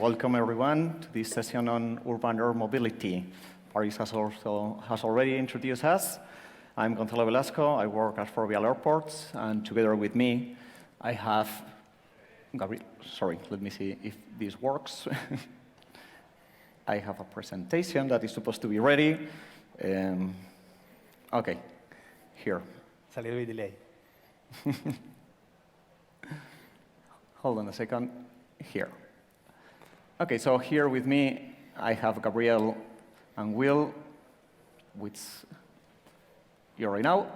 welcome everyone to this session on urban air mobility. Paris has already introduced us. I'm Gonzalo Velasco. I work at Ferrovial Airports, and together with me, I have Gabriel. Sorry, let me see if this works. I have a presentation that is supposed to be ready. Okay, here. It's a little bit delayed. Hold on a second. Here. Okay, so here with me, I have Gabriel and Will, which you already know.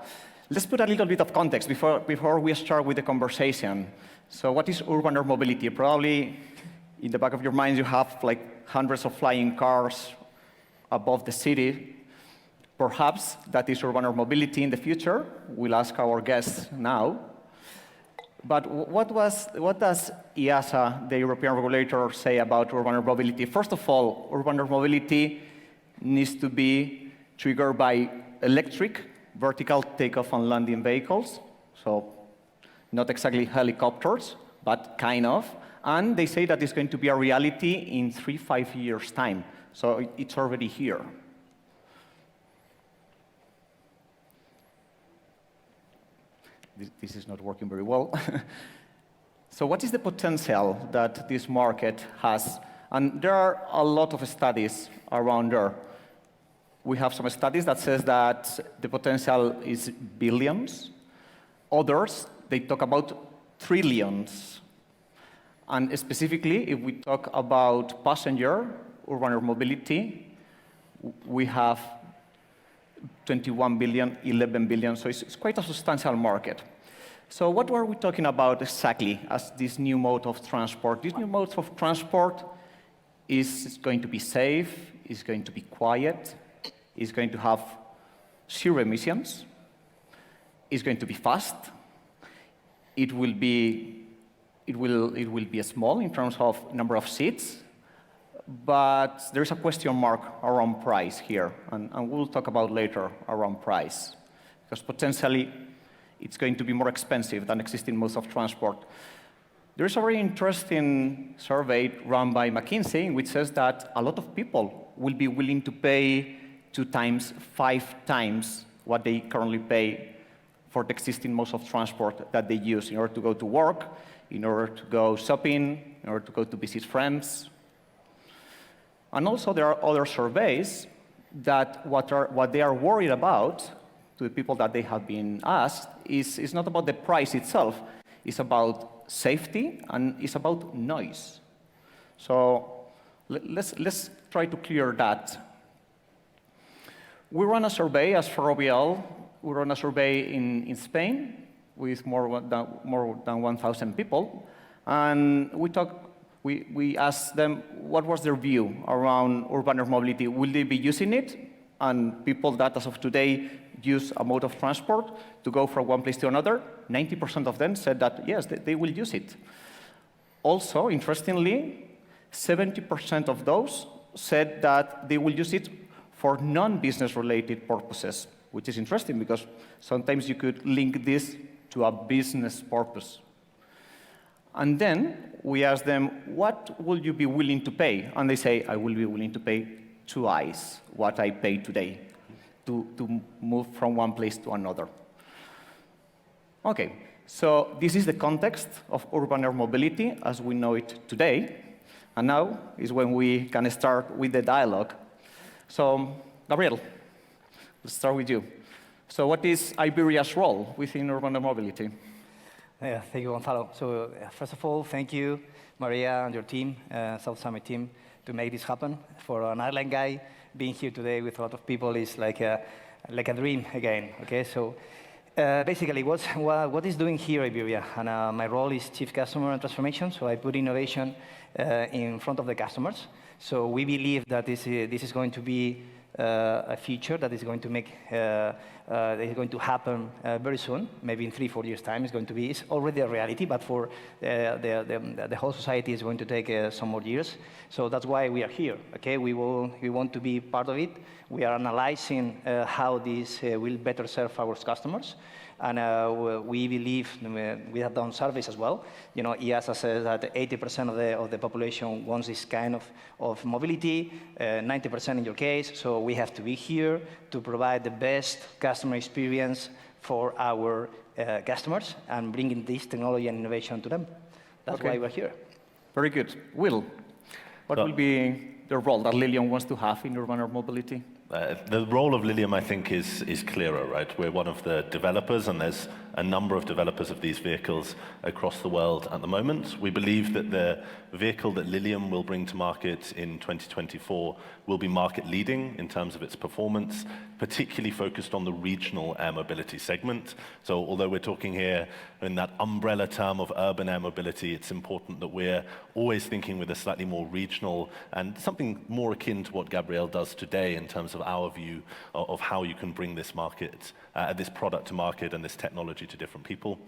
Let's put a little bit of context before we start with the conversation. So what is urban air mobility? Probably in the back of your minds, you have like hundreds of flying cars above the city. Perhaps that is urban air mobility in the future. We'll ask our guests now. But what does EASA, the European regulator, say about urban air mobility? First of all, urban air mobility needs to be triggered by electric vertical takeoff and landing vehicles, so not exactly helicopters, but kind of. And they say that it's going to be a reality in 3-5 years' time. So it's already here. This is not working very well. So what is the potential that this market has? And there are a lot of studies around there. We have some studies that says that the potential is billions. Others, they talk about trillions. And specifically, if we talk about passenger urban air mobility, we have 21 billion, 11 billion, so it's quite a substantial market. So what were we talking about exactly as this new mode of transport? This new mode of transport is going to be safe, is going to be quiet, is going to have zero emissions, is going to be fast, it will be small in terms of number of seats, but there's a question mark around price here, and we'll talk about later around price, because potentially it's going to be more expensive than existing modes of transport. There's a very interesting survey run by McKinsey, which says that a lot of people will be willing to pay 2 times, 5 times what they currently pay for the existing modes of transport that they use in order to go to work, in order to go shopping, in order to go to visit friends. And also there are other surveys that what they are worried about, to the people that they have been asked, is not about the price itself, it's about safety and it's about noise. So let's try to clear that. We ran a survey as Ferrovial. We ran a survey in Spain with more than 1,000 people, and we asked them what was their view around urban air mobility. Will they be using it? And people that, as of today, use a mode of transport to go from one place to another, 90% of them said that, yes, they will use it. Also, interestingly, 70% of those said that they will use it for non-business related purposes, which is interesting because sometimes you could link this to a business purpose. And then we ask them, what will you be willing to pay? And they say, I will be willing to pay twice what I pay today to move from one place to another. Okay, so this is the context of urban air mobility as we know it today. And now is when we can start with the dialogue. So, Gabriel, let's start with you. So what is Iberia's role within urban air mobility? Yeah, thank you, Gonzalo. So first of all, thank you, Maria and your team, South Summit team, to make this happen. For an airline guy, being here today with a lot of people is like a dream again. Okay, so basically, what is doing here Iberia? And my role is Chief Customer and Transformation. So I put innovation in front of the customers. So we believe that this is going to be a feature that is going to make that is going to happen very soon, maybe in 3-4 years' time. It's already a reality, but for the whole society is going to take some more years. So that's why we are here. Okay, we want to be part of it. We are analyzing how this will better serve our customers, And we believe, we have done surveys as well. You know, EASA says that 80% of the population wants this kind of mobility, 90% in your case. So we have to be here to provide the best customer experience for our customers and bringing this technology and innovation to them. That's why we're here. Very good. Will, what will be the role that Lilium wants to have in urban air mobility? The role of Lilium, I think, is clearer, right? We're one of the developers, and there's a number of developers of these vehicles across the world at the moment. We believe that the vehicle that Lilium will bring to market in 2024 will be market leading in terms of its performance, particularly focused on the regional air mobility segment. So although we're talking here in that umbrella term of urban air mobility, it's important that we're always thinking with a slightly more regional and something more akin to what Gabriel does today in terms of our view of how you can bring this market, this product to market and this technology to different people.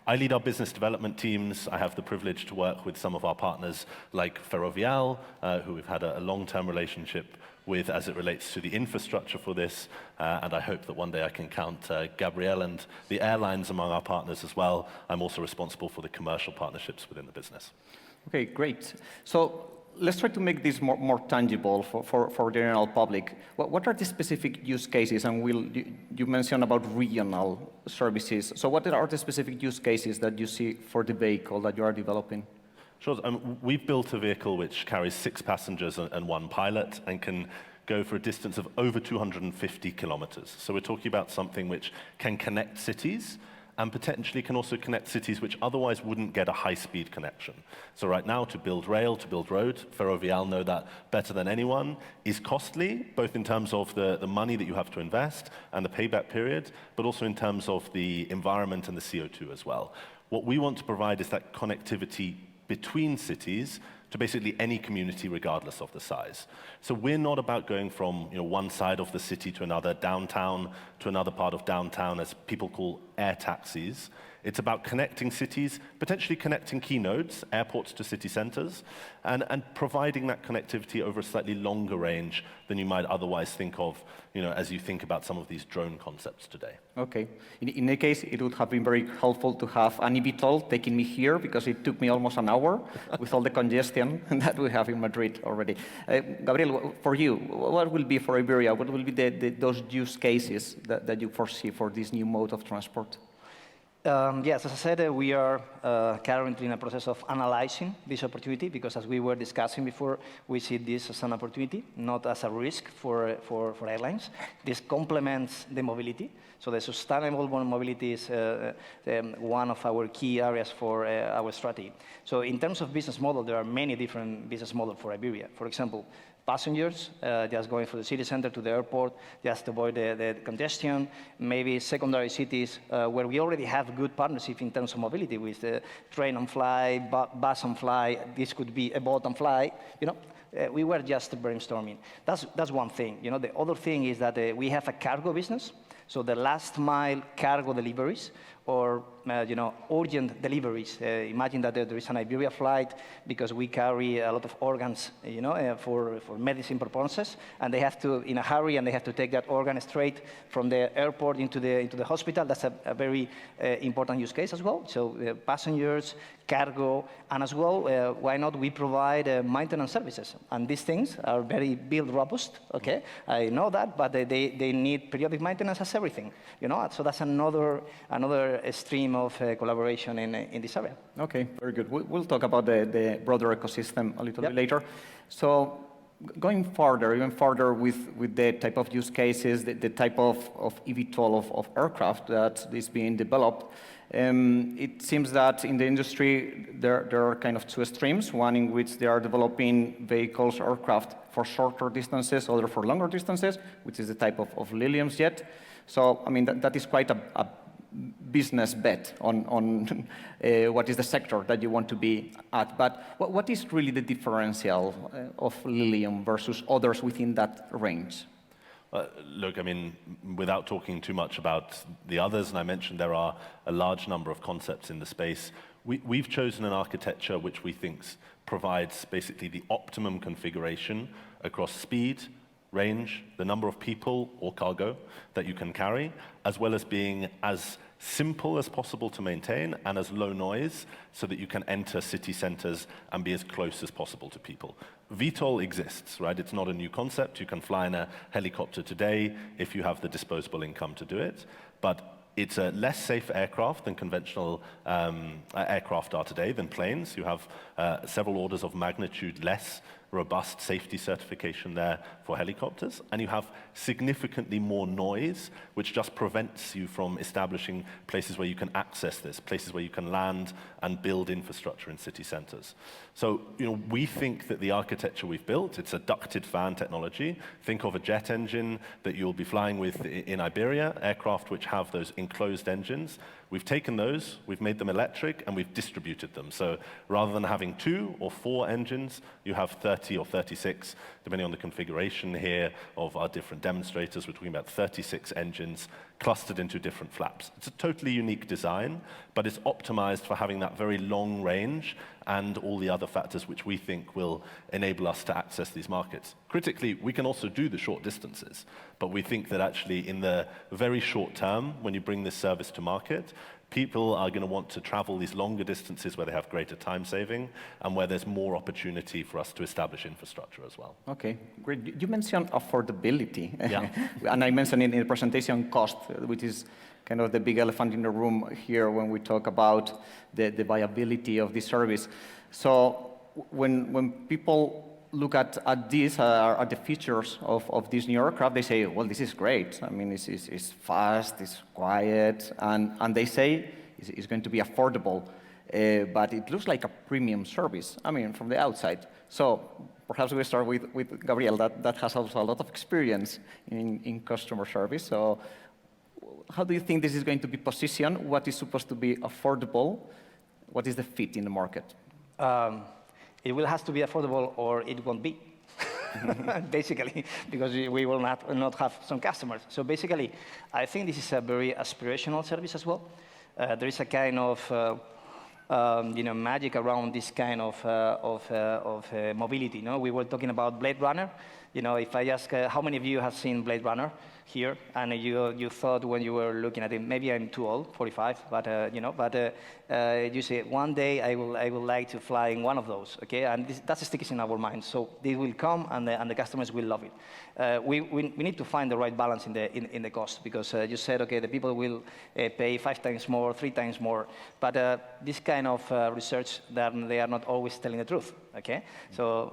I lead our business development teams. I have the privilege to work with some of our partners like Ferrovial, who we've had a long-term relationship with as it relates to the infrastructure for this. And I hope that one day I can count Gabriel and the airlines among our partners as well. I'm also responsible for the commercial partnerships within the business. Okay, great. So let's try to make this more tangible for the general public. What are the specific use cases? And you mentioned about regional services. So what are the specific use cases that you see for the vehicle that you are developing? Sure. We've built a vehicle which carries 6 passengers and 1 pilot and can go for a distance of over 250 kilometers. So we're talking about something which can connect cities and potentially can also connect cities which otherwise wouldn't get a high-speed connection. So right now, to build rail, to build road, Ferrovial know that better than anyone, is costly, both in terms of the money that you have to invest and the payback period, but also in terms of the environment and the CO2 as well. What we want to provide is that connectivity between cities to basically any community regardless of the size. So we're not about going from one side of the city to another, downtown to another part of downtown, as people call air taxis. It's about connecting cities, potentially connecting key nodes, airports to city centers, and providing that connectivity over a slightly longer range than you might otherwise think of, as you think about some of these drone concepts today. Okay. In any case, it would have been very helpful to have an eVTOL taking me here, because it took me almost an hour with all the congestion that we have in Madrid already. Gabriel, for you, what will be for Iberia? What will be those use cases that you foresee for this new mode of transport? Yes, as I said, we are currently in a process of analyzing this opportunity, because as we were discussing before, we see this as an opportunity, not as a risk for airlines. This complements the mobility. So the sustainable mobility is one of our key areas for our strategy. So in terms of business model, there are many different business models for Iberia. For example, passengers just going from the city center to the airport just to avoid the congestion. Maybe secondary cities where we already have good partnership in terms of mobility with the train on fly, bus on fly. This could be a boat on fly. We were just brainstorming. That's one thing. The other thing is that we have a cargo business. So the last mile cargo deliveries, or urgent deliveries. Imagine that there is an Iberia flight because we carry a lot of organs, for medicine purposes, and they have to, in a hurry, and they have to take that organ straight from the airport into the hospital. That's a very important use case as well. So passengers, cargo, and as well, why not we provide maintenance services? And these things are very build robust, okay? I know that, but they need periodic maintenance as everything, So that's another stream of collaboration in this area. Okay, very good. We'll talk about the broader ecosystem a little bit later. So going further, even further with the type of use cases, the type of eVTOL of aircraft that is being developed, it seems that in the industry there are kind of 2 streams, one in which they are developing vehicles, aircraft for shorter distances, other for longer distances, which is the type of Lilium's jet. So, I mean, that is quite a business bet on what is the sector that you want to be at. But what is really the differential of Lilium versus others within that range? Look, I mean, without talking too much about the others, and I mentioned there are a large number of concepts in the space, we've chosen an architecture which we think provides basically the optimum configuration across speed, range, the number of people or cargo that you can carry, as well as being as simple as possible to maintain and as low noise so that you can enter city centers and be as close as possible to people. VTOL exists, right? It's not a new concept. You can fly in a helicopter today if you have the disposable income to do it, but it's a less safe aircraft than conventional aircraft are today, than planes. You have several orders of magnitude less robust safety certification there for helicopters, and you have significantly more noise, which just prevents you from establishing places where you can access this, places where you can land and build infrastructure in city centers. So, we think that the architecture we've built, it's a ducted fan technology. Think of a jet engine that you'll be flying with in Iberia, aircraft which have those enclosed engines. We've taken those, we've made them electric, and we've distributed them. So rather than having 2 or 4 engines, you have 30 or 36, depending on the configuration here of our different demonstrators. We're talking about 36 engines clustered into different flaps. It's a totally unique design, but it's optimized for having that very long range and all the other factors which we think will enable us to access these markets. Critically, we can also do the short distances, but we think that actually in the very short term, when you bring this service to market, people are going to want to travel these longer distances where they have greater time saving and where there's more opportunity for us to establish infrastructure as well. Okay, great. You mentioned affordability. Yeah. And I mentioned in the presentation cost, which is kind of the big elephant in the room here when we talk about the viability of this service. So when people look at this, at the features of this new aircraft, they say, well, this is great. I mean, it's fast, it's quiet, and they say it's going to be affordable. But it looks like a premium service, I mean, from the outside. So perhaps we start with Gabriel, that has also a lot of experience in customer service. So how do you think this is going to be positioned? What is supposed to be affordable? What is the fit in the market? It will have to be affordable or it won't be, basically, because we will not have some customers. So basically, I think this is a very aspirational service as well. There is a kind of magic around this kind of mobility. We were talking about Blade Runner. If I ask how many of you have seen Blade Runner here, and you thought when you were looking at it, maybe I'm too old, 45, but you say one day I will like to fly in one of those, okay? And that sticks in our minds. So they will come, and the customers will love it. We need to find the right balance in the cost, because you said, okay, the people will pay 5 times more, 3 times more, but this kind of research, they are not always telling the truth, okay? So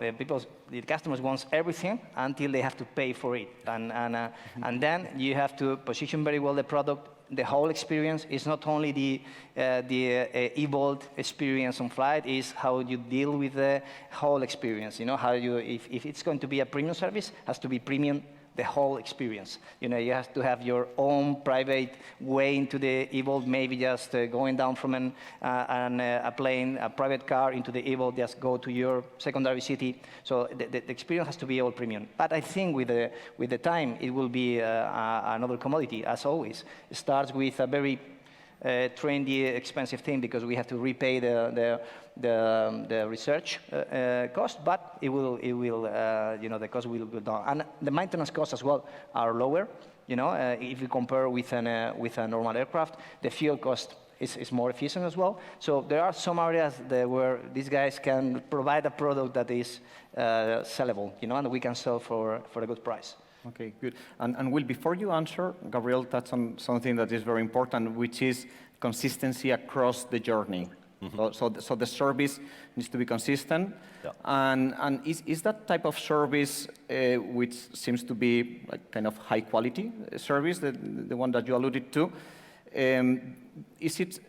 the customers want everything until they have to pay for it, and then you have to position very well the product. The whole experience is not only the Evolt experience on flight, is how you deal with the whole experience. How if it's going to be a premium service, it has to be premium the whole experience. You have to have your own private way into the Evolt, maybe just going down from a plane, a private car into the Evolt, just go to your secondary city. So the experience has to be all premium. But I think with the time, it will be another commodity, as always. It starts with a very trendy, expensive thing, because we have to repay the research cost, but the cost will go down, and the maintenance costs as well are lower. If you compare with a normal aircraft, the fuel cost is more efficient as well. So there are some areas where these guys can provide a product that is sellable, and we can sell for a good price. Okay, good. And Will, before you answer, Gabriel touched on something that is very important, which is consistency across the journey. Mm-hmm. So the service needs to be consistent. Yeah. And is that type of service, which seems to be like kind of high quality service, the one that you alluded to, is it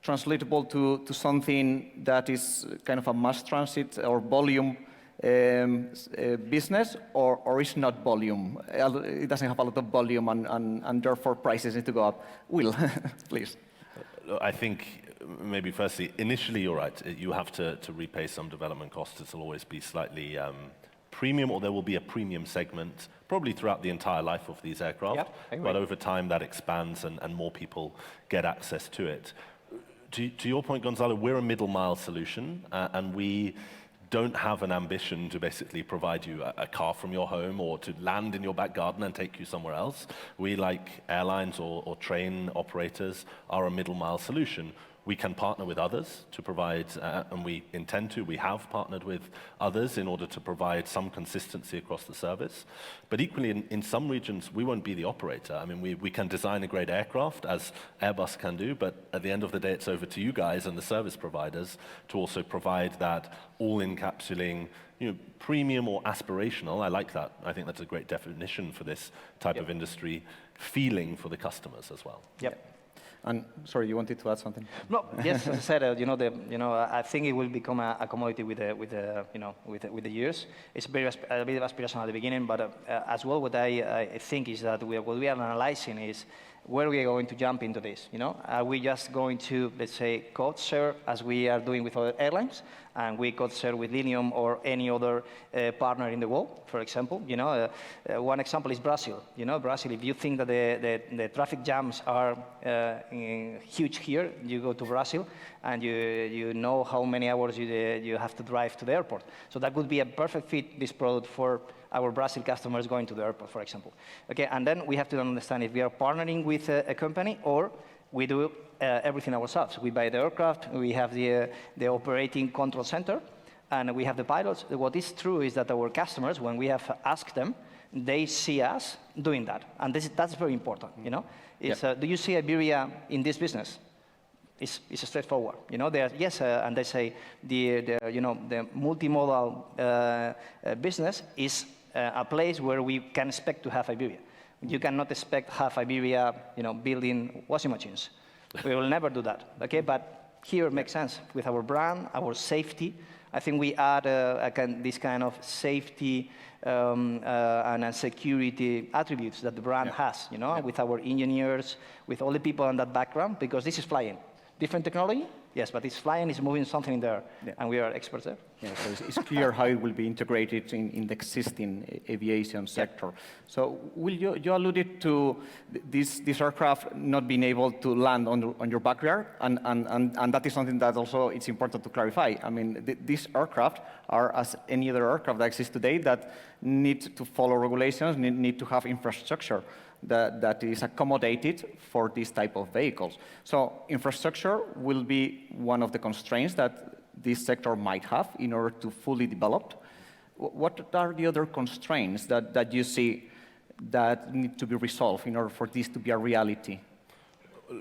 translatable to something that is kind of a mass transit or volume business, or is not volume? It doesn't have a lot of volume, and therefore prices need to go up. Will, please. I think maybe firstly, initially you're right. You have to repay some development costs. It'll always be slightly premium, or there will be a premium segment probably throughout the entire life of these aircraft. Yep, but over time that expands and more people get access to it. To your point, Gonzalo, we're a middle mile solution, and we don't have an ambition to basically provide you a car from your home or to land in your back garden and take you somewhere else. We, like airlines or train operators, are a middle mile solution. We can partner with others to provide, and we intend to, we have partnered with others in order to provide some consistency across the service. But equally, in some regions, we won't be the operator. I mean, we can design a great aircraft, as Airbus can do, but at the end of the day, it's over to you guys and the service providers to also provide that all-encapsulating, premium or aspirational. I like that. I think that's a great definition for this type of industry, feeling for the customers as well. Yep. And sorry, you wanted to add something? No, yes, as I said, I think it will become a commodity with the years. It's a bit aspirational at the beginning, but as well, what I think is that what we are analyzing is where we are going to jump into this. Are we just going to, let's say, code share as we are doing with other airlines, and we code share with Linium or any other partner in the world, for example? One example is Brazil. Brazil, if you think that the traffic jams are huge here, you go to Brazil and you know how many hours you have to drive to the airport. So that would be a perfect fit, this product, for our Brazil customers going to the airport, for example. Okay, and then we have to understand if we are partnering with a company or we do everything ourselves. We buy the aircraft, we have the operating control center, and we have the pilots. What is true is that our customers, when we have asked them, they see us doing that, and that's very important. Do you see Iberia in this business? It's straightforward. Yes, and they say the multimodal business is a place where we can expect to have Iberia. You cannot expect have Iberia, building washing machines. We will never do that. Okay, but here it makes sense with our brand, our safety. I think we add this kind of safety and security attributes that the brand has. With our engineers, with all the people on that background, because this is flying. Different technology, yes, but it's flying, it's moving something there, and we are experts there. Yeah, so it's clear how it will be integrated in the existing aviation sector. So you alluded to this aircraft not being able to land on your backyard, and that is something that also it's important to clarify. I mean, these aircraft are as any other aircraft that exists today that need to follow regulations, need to have infrastructure that is accommodated for this type of vehicles. So infrastructure will be one of the constraints that this sector might have in order to fully develop. What are the other constraints that you see that need to be resolved in order for this to be a reality?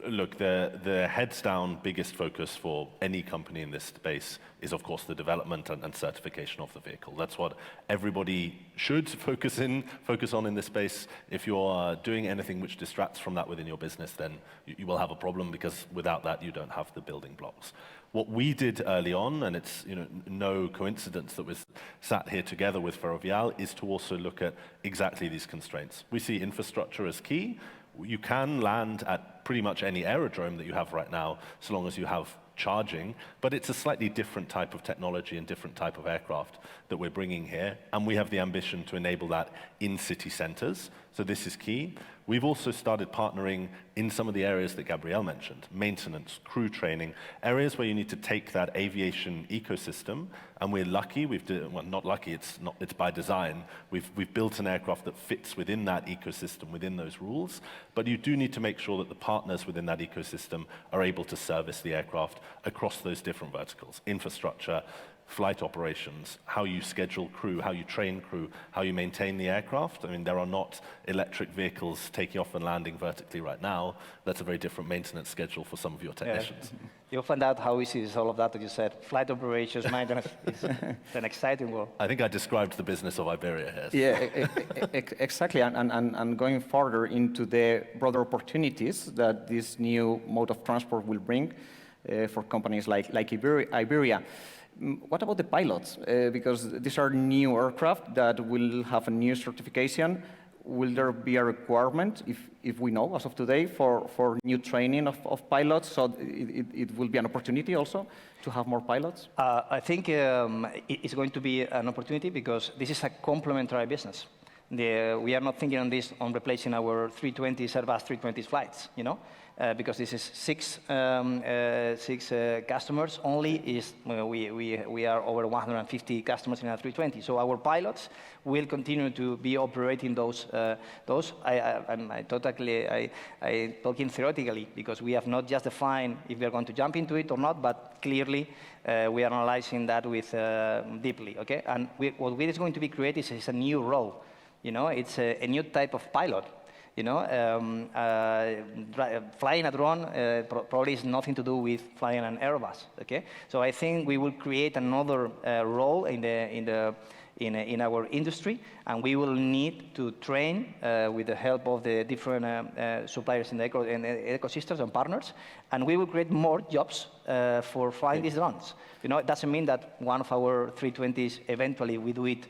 Look, the heads down biggest focus for any company in this space is, of course, the development and certification of the vehicle. That's what everybody should focus on in this space. If you're doing anything which distracts from that within your business, then you will have a problem, because without that, you don't have the building blocks. What we did early on, and it's no coincidence that we're sat here together with Ferrovial, is to also look at exactly these constraints. We see infrastructure as key. You can land at pretty much any aerodrome that you have right now, so long as you have charging, but it's a slightly different type of technology and different type of aircraft that we're bringing here, and we have the ambition to enable that in city centers, so this is key. We've also started partnering in some of the areas that Gabriel mentioned: maintenance, crew training, areas where you need to take that aviation ecosystem, and we're lucky, not lucky, it's by design. We've built an aircraft that fits within that ecosystem, within those rules, but you do need to make sure that the partners within that ecosystem are able to service the aircraft across those different verticals: infrastructure, flight operations, how you schedule crew, how you train crew, how you maintain the aircraft. I mean, there are not electric vehicles taking off and landing vertically right now. That's a very different maintenance schedule for some of your technicians. Yeah. You'll find out how easy is all of that you said. Flight operations, maintenance, it's an exciting world. I think I described the business of Iberia here. Yeah, exactly. And going further into the broader opportunities that this new mode of transport will bring for companies like Iberia. What about the pilots? Because these are new aircraft that will have a new certification. Will there be a requirement, if we know as of today, for new training of pilots? So it will be an opportunity also to have more pilots? I think it's going to be an opportunity because this is a complementary business. we are not thinking on this on replacing our 320 Airbus 320 flights, because this is six customers only. We are over 150 customers in our 320. So our pilots will continue to be operating those. I'm talking theoretically, because we have not just defined if we are going to jump into it or not, but clearly we are analyzing that with deeply. Okay, and what we is going to be created is a new role. It's a new type of pilot. Flying a drone probably is nothing to do with flying an Airbus. Okay, so I think we will create another role in our industry, and we will need to train with the help of the different suppliers in the ecosystems and partners, and we will create more jobs for flying these drones. It doesn't mean that one of our 320s eventually we do it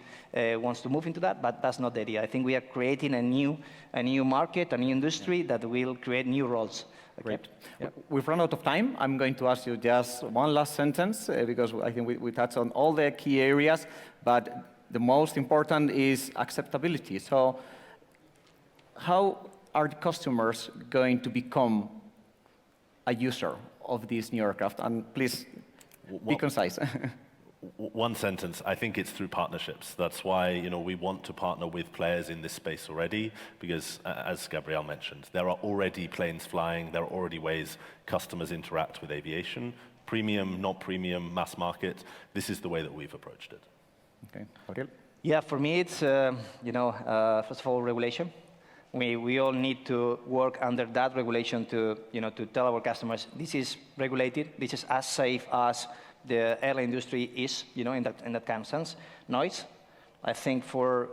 wants to move into that, but that's not the idea. I think we are creating a new market, a new industry that will create new roles. Okay. Great. Yep. We've run out of time. I'm going to ask you just one last sentence because I think we touched on all the key areas, but the most important is acceptability. So how are the customers going to become a user of these new aircraft? And please be concise. One sentence, I think it's through partnerships. That's why we want to partner with players in this space already, because as Gabriel mentioned, there are already planes flying, there are already ways customers interact with aviation, premium, not premium, mass market. This is the way that we've approached it. Okay, Gabriel? Yeah, for me it's, first of all, regulation. We all need to work under that regulation to tell our customers, this is regulated, this is as safe as the airline industry is, in that kind of sense. Noise, I think for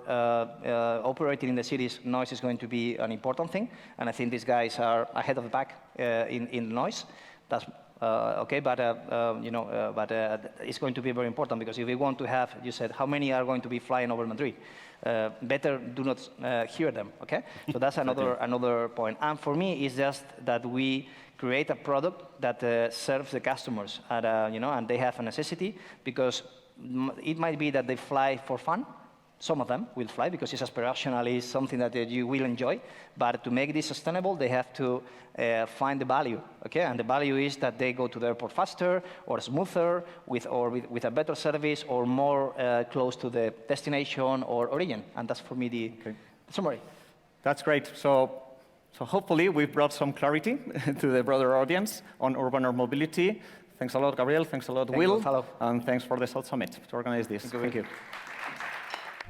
operating in the cities, noise is going to be an important thing, and I think these guys are ahead of the pack in noise. That's okay, but it's going to be very important, because if we want to have, you said, how many are going to be flying over Madrid? Better do not hear them, okay? So that's another point. And for me, it's just that we create a product that serves the customers, and they have a necessity, because it might be that they fly for fun. Some of them will fly because it's aspirational, it's something that you will enjoy. But to make this sustainable, they have to find the value, okay? And the value is that they go to the airport faster or smoother, with a better service, or more close to the destination or origin. And that's for me the summary. That's great. So hopefully we've brought some clarity to the broader audience on urban air mobility. Thanks a lot, Gabriel. Thanks a lot, Will. Hello. And thanks for the South Summit to organize this. Thank you.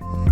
Thank you.